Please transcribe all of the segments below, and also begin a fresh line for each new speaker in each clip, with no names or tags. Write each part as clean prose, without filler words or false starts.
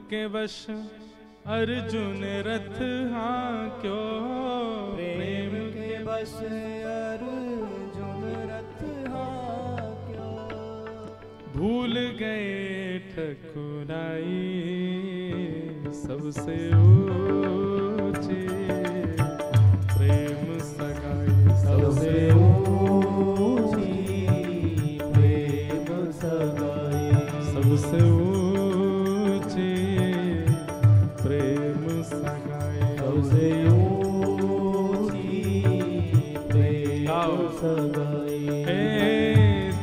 के वश अर्जुन रथ हाँक्यो,
प्रेम के वश अर्जुन रथ हाँक्यो।
भूल गए ठकुराई सबसे ऊंची, प्रेम सगाई
सबसे ऊंची प्रेम सगाई।
सबसे ऊंची प्रेम सगाई।
सबसे ऊंची प्रेम सगाई।
हे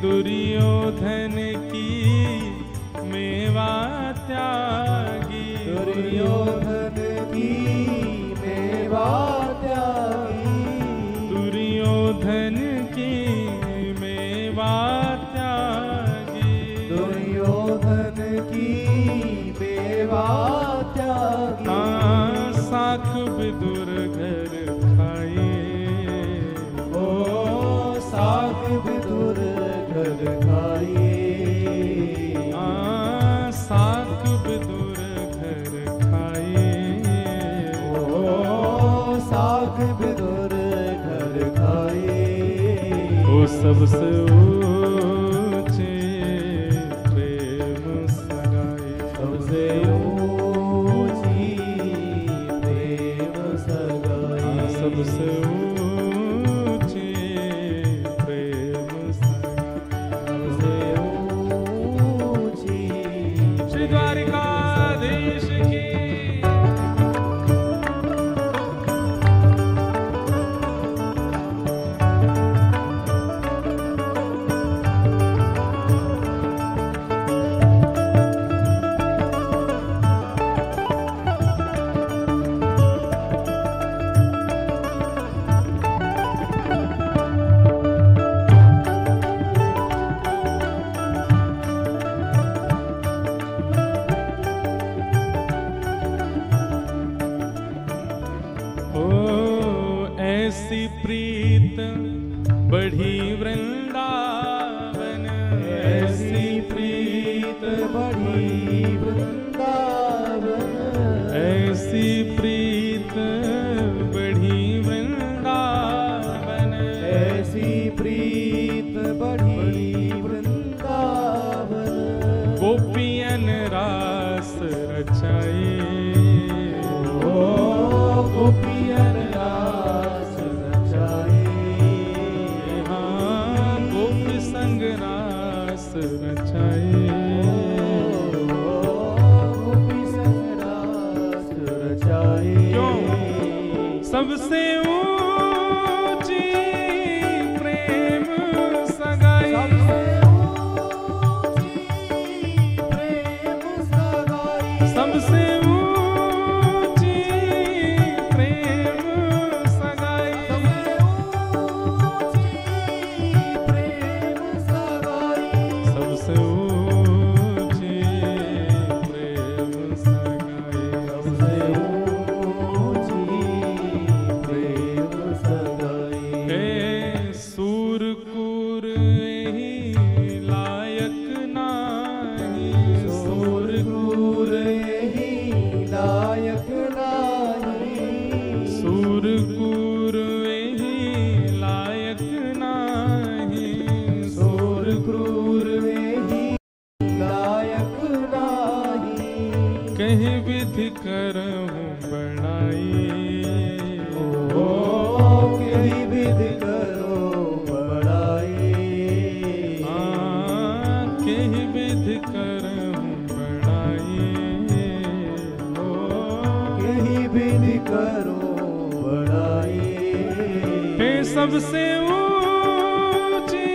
दुर्योधन की मेवा त्यागी,
दुर्योधन की मेवा त्यागी।
दुर्योधन की मेवा त्यागी।
दुर्योधन की मेवा त्यागी।
हाँ साख विदुर घर खाए,
ओ साख विदुर घर खाए।
हाँ साख विदुर घर खाए।
ओ साख विदुर घर खाए।
ओ सबसे ऊंचे प्रेम सगाई।
सबसे ऊंची प्रेम सगाई।
हाँ सबसे ऊंचे प्रेम सगाई।
सबसे ऊंची
श्री द्वारिकाधीश की। ऐसी प्रीत बढ़ी वृंदावन।
ऐसी प्रीत बढ़ी वृंदावन।
ऐसी प्रीत बढ़ी वृंदावन।
ऐसी प्रीत बढ़ी वृंदावन।
गोपियन रास रचाए,
ओ गोपियन रास रचाए।
हाँ गोपी संग रास रचाए।
गोपी संग रास रचाए।
क्यों? सबसे ऊंची प्रेम सगाई। सबसे ऊंची प्रेम सगाई। सबसे ऊंची प्रेम सगाई। हे सूरकूर ही लायक नाही।
सूरकूर ही लायक नाही।
सूरकूर ही लायक नाही।
सूरकूर ही लायक नाही।
कहीं विधि करहूँ बड़ाई।
ओ कहीं विधि करो बड़ाई।
हाँ कहीं विधि करहूँ बड़ाई।
ओ कहीं विधि करो बड़ाई।
हे सबसे ऊंची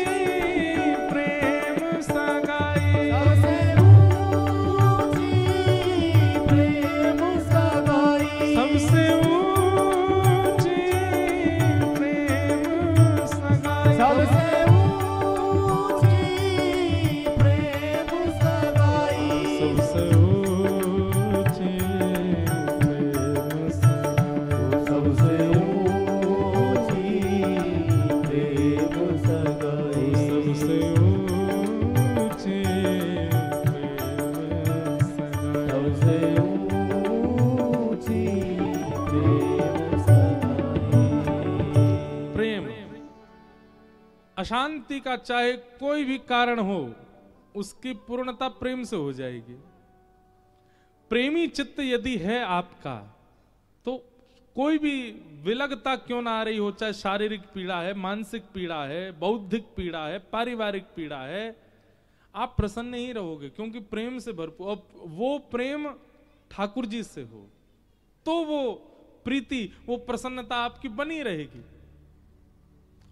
प्रेम सगाई।
सबसे ऊंची प्रेम सगाई।
सबसे ऊंची प्रेम सगाई।
सबसे ऊंची प्रेम सगाई।
सबसे ऊंची प्रेम सगाई।
सबसे ऊंची प्रेम सबसे ऊंची प्रेम सगाई।
प्रेम अशांति का चाहे कोई भी कारण हो, उसकी पूर्णता प्रेम से हो जाएगी। प्रेमी चित्त यदि है आपका, तो कोई भी विलगता क्यों ना आ रही हो, चाहे शारीरिक पीड़ा है, मानसिक पीड़ा है, बौद्धिक पीड़ा है, पारिवारिक पीड़ा है, आप प्रसन्न ही रहोगे, क्योंकि प्रेम से भरपूर। अब वो प्रेम ठाकुर जी से हो तो वो प्रीति, वो प्रसन्नता आपकी बनी रहेगी।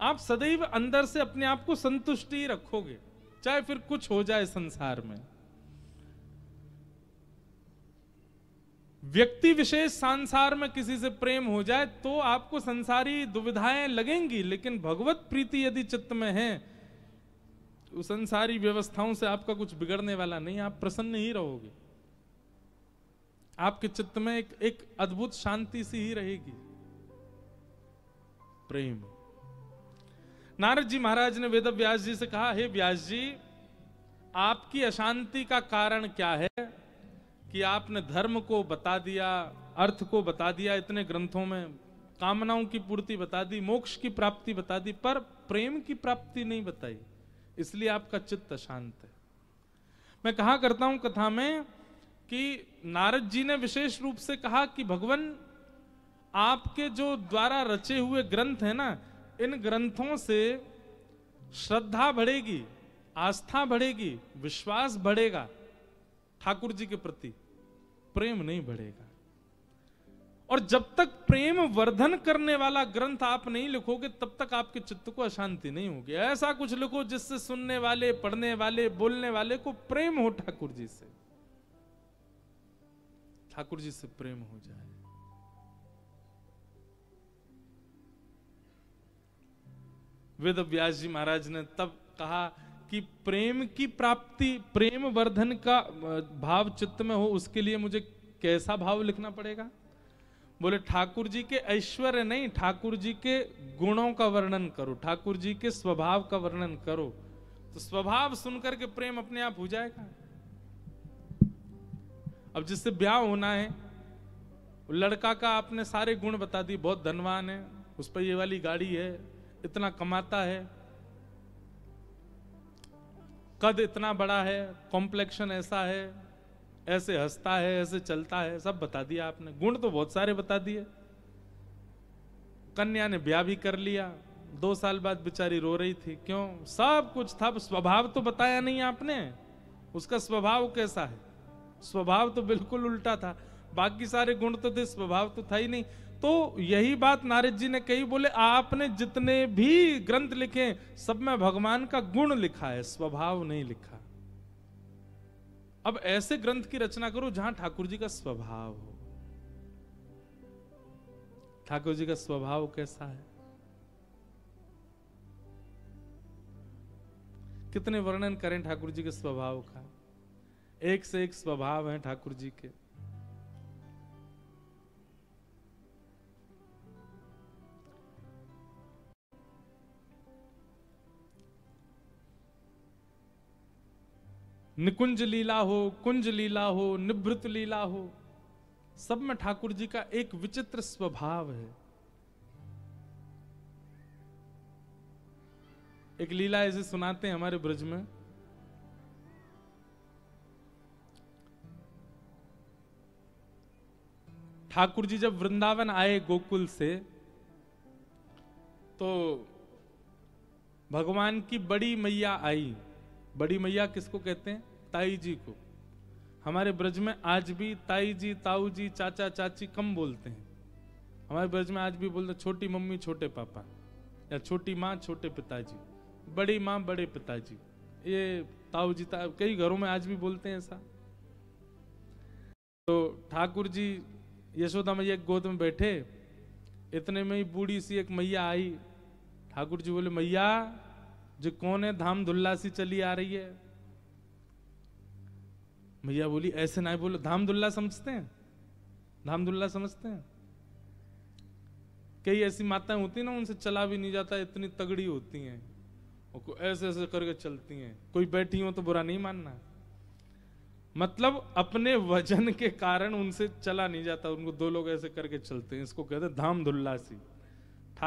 आप सदैव अंदर से अपने आप को संतुष्टि रखोगे, चाहे फिर कुछ हो जाए संसार में। व्यक्ति विशेष संसार में किसी से प्रेम हो जाए तो आपको संसारी दुविधाएं लगेंगी, लेकिन भगवत प्रीति यदि चित्त में है तो संसारी व्यवस्थाओं से आपका कुछ बिगड़ने वाला नहीं, आप प्रसन्न ही रहोगे। आपके चित्त में एक अद्भुत शांति सी ही रहेगी। प्रेम। नारद जी महाराज ने वेद व्यास जी से कहा, हे व्यास जी, आपकी अशांति का कारण क्या है कि आपने धर्म को बता दिया, अर्थ को बता दिया, इतने ग्रंथों में कामनाओं की पूर्ति बता दी, मोक्ष की प्राप्ति बता दी, पर प्रेम की प्राप्ति नहीं बताई, इसलिए आपका चित्त अशांत है। मैं कहा करता हूं कथा में कि नारद जी ने विशेष रूप से कहा कि भगवान, आपके जो द्वारा रचे हुए ग्रंथ है ना, इन ग्रंथों से श्रद्धा बढ़ेगी, आस्था बढ़ेगी, विश्वास बढ़ेगा, ठाकुर जी के प्रति प्रेम नहीं बढ़ेगा। और जब तक प्रेम वर्धन करने वाला ग्रंथ आप नहीं लिखोगे, तब तक आपके चित्त को अशांति नहीं होगी। ऐसा कुछ लिखो जिससे सुनने वाले, पढ़ने वाले, बोलने वाले को प्रेम हो ठाकुर जी से, ठाकुर जी से प्रेम हो जाए। वेद व्यास जी महाराज ने तब कहा कि प्रेम की प्राप्ति, प्रेम वर्धन का भाव चित्त में हो, उसके लिए मुझे कैसा भाव लिखना पड़ेगा? बोले ठाकुर जी के ऐश्वर्य नहीं, ठाकुर जी के गुणों का वर्णन करो, ठाकुर जी के स्वभाव का वर्णन करो, तो स्वभाव सुनकर के प्रेम अपने आप हो जाएगा। अब जिससे ब्याह होना है, लड़का का आपने सारे गुण बता दिए, बहुत धनवान है, उस पर ये वाली गाड़ी है, इतना कमाता है, कद इतना बड़ा है, कॉम्प्लेक्शन ऐसा है, ऐसे हंसता है, ऐसे चलता है, सब बता दिया आपने। गुण तो बहुत सारे बता दिए। कन्या ने ब्याह भी कर लिया, 2 साल बाद बेचारी रो रही थी, क्यों? सब कुछ था, स्वभाव तो बताया नहीं आपने, उसका स्वभाव कैसा है। स्वभाव तो बिल्कुल उल्टा था, बाकी सारे गुण तो थे, स्वभाव तो था ही नहीं। तो यही बात नारद जी ने कही, बोले आपने जितने भी ग्रंथ लिखे सब में भगवान का गुण लिखा है, स्वभाव नहीं लिखा। अब ऐसे ग्रंथ की रचना करो जहां ठाकुर जी का स्वभाव हो। ठाकुर जी का स्वभाव कैसा है? कितने वर्णन करें ठाकुर जी के स्वभाव का, एक से एक स्वभाव है ठाकुर जी के। निकुंज लीला हो, कुंज लीला हो, निभृत लीला हो, सब में ठाकुर जी का एक विचित्र स्वभाव है। एक लीला ऐसे सुनाते हैं हमारे ब्रज में। ठाकुर जी जब वृंदावन आए गोकुल से, तो भगवान की बड़ी मैया आई। बड़ी मैया किसको कहते हैं? ताई जी को। हमारे ब्रज में आज भी ताई जी, ताऊ जी, चाचा चाची कम बोलते हैं। हमारे ब्रज में आज भी बोलते हैं छोटी मम्मी छोटे पापा, या छोटी माँ छोटे पिताजी, बड़ी माँ बड़े पिताजी, ये ताऊ जी कई घरों में आज भी बोलते हैं ऐसा। तो ठाकुर जी यशोदा मैया एक गोद में बैठे, इतने में ही बूढ़ी सी एक मैया आई। ठाकुर जी बोले, मैया जो कौन है, धाम धुल्ला सी चली आ रही है। मैया बोली, ऐसे ना बोलो, धाम धुल्ला समझते हैं? धाम धुल्ला समझते हैं? कई ऐसी माताएं होती ना, उनसे चला भी नहीं जाता, इतनी तगड़ी होती हैं, और ऐसे ऐसे करके चलती हैं। कोई बैठी हो तो बुरा नहीं मानना। मतलब अपने वजन के कारण उनसे चला नहीं जाता, उनको दो लोग ऐसे करके चलते हैं, इसको कहते हैं धाम धुल्लासी।